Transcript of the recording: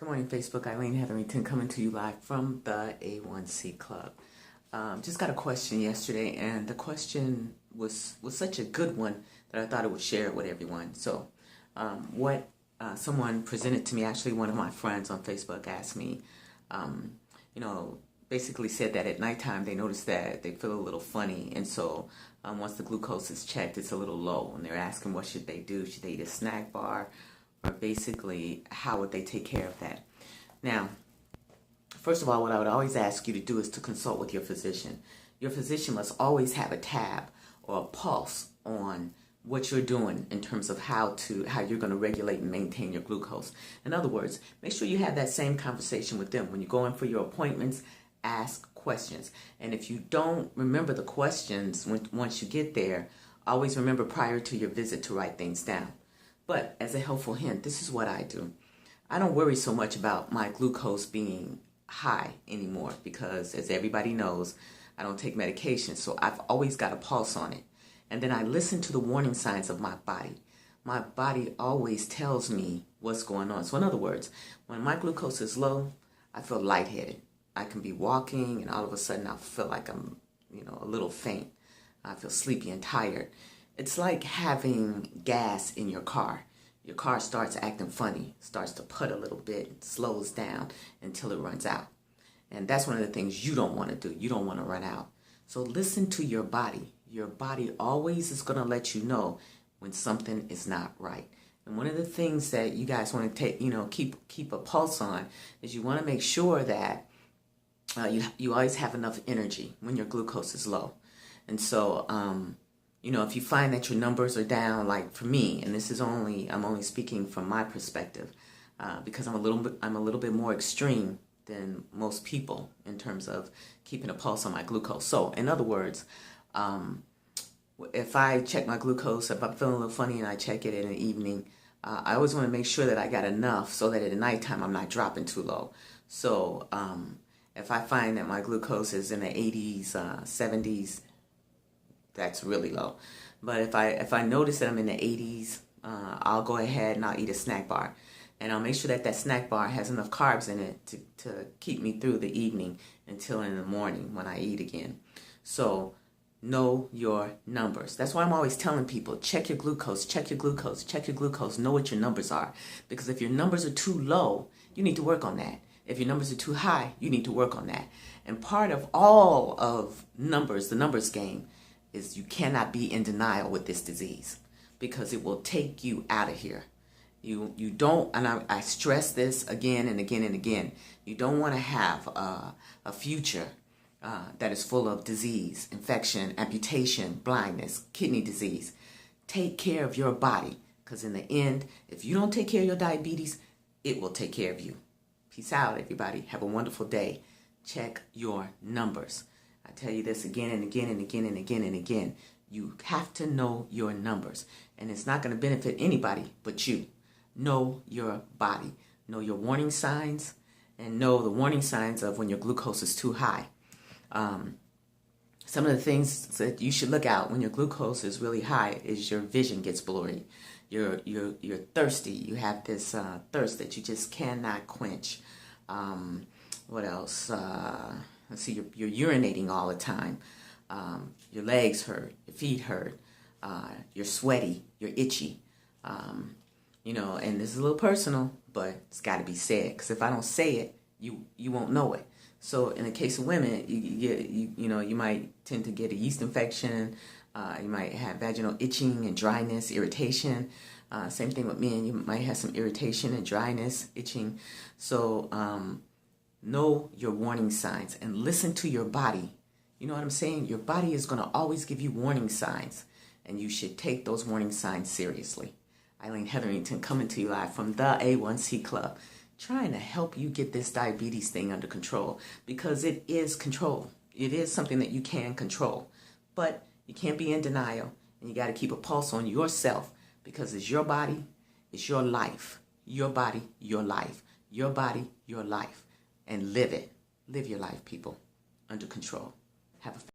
Good morning, Facebook. Eileen Hetherington coming to you live from the A1C Club. Just got a question yesterday, and the question was such a good one that I thought I would share it with everyone. So what someone presented to me, actually one of my friends on Facebook asked me, basically said that at nighttime they notice that they feel a little funny, and so once the glucose is checked, it's a little low, and they're asking what should they do. Should they eat a snack bar? Or basically, how would they take care of that? Now, first of all, what I would always ask you to do is to consult with your physician. Your physician must always have a tab or a pulse on what you're doing in terms of how you're going to regulate and maintain your glucose. In other words, make sure you have that same conversation with them. When you go in for your appointments, ask questions. And if you don't remember the questions once you get there, always remember prior to your visit to write things down. But as a helpful hint, this is what I do. I don't worry so much about my glucose being high anymore because, as everybody knows, I don't take medication, so I've always got a pulse on it. And then I listen to the warning signs of my body. My body always tells me what's going on. So in other words, when my glucose is low, I feel lightheaded. I can be walking and all of a sudden I feel like I'm, a little faint. I feel sleepy and tired. It's like having gas in your car. Your car starts acting funny, starts to put a little bit, slows down until it runs out. And that's one of the things you don't want to do. You don't want to run out. So listen to your body. Your body always is going to let you know when something is not right. And one of the things that you guys want to take, keep a pulse on is you want to make sure that you always have enough energy when your glucose is low. And so, if you find that your numbers are down, like for me, and I'm only speaking from my perspective, because I'm a little bit more extreme than most people in terms of keeping a pulse on my glucose. So, in other words, if I check my glucose, if I'm feeling a little funny and I check it in the evening, I always want to make sure that I got enough so that at nighttime I'm not dropping too low. So, if I find that my glucose is in the 80s, 70s, that's really low. But if I notice that I'm in the 80s, I'll go ahead and I'll eat a snack bar. And I'll make sure that snack bar has enough carbs in it to keep me through the evening until in the morning when I eat again. So know your numbers. That's why I'm always telling people, check your glucose, check your glucose, check your glucose, know what your numbers are. Because if your numbers are too low, you need to work on that. If your numbers are too high, you need to work on that. And part of all of numbers, the numbers game, is you cannot be in denial with this disease because it will take you out of here. You don't, and I stress this again and again and again, you don't want to have a future that is full of disease, infection, amputation, blindness, kidney disease. Take care of your body because in the end, if you don't take care of your diabetes, it will take care of you. Peace out, everybody. Have a wonderful day. Check your numbers. I tell you this again and again and again and again and again. You have to know your numbers. And it's not going to benefit anybody but you. Know your body. Know your warning signs. And know the warning signs of when your glucose is too high. Some of the things that you should look out when your glucose is really high is your vision gets blurry. You're thirsty. You have this thirst that you just cannot quench. What else? Let's see, you're urinating all the time. Your legs hurt, your feet hurt, you're sweaty, you're itchy. And this is a little personal, but it's got to be said. Because if I don't say it, you won't know it. So in the case of women, you might tend to get a yeast infection. You might have vaginal itching and dryness, irritation. Same thing with men. You might have some irritation and dryness, itching. So know your warning signs and listen to your body. You know what I'm saying? Your body is going to always give you warning signs, and you should take those warning signs seriously. Eileen Hetherington coming to you live from the A1C Club, trying to help you get this diabetes thing under control because it is control. It is something that you can control, but you can't be in denial, and you got to keep a pulse on yourself because it's your body, it's your life. Your body, your life. Your body, your life. And live it. Live your life, people, under control. Have a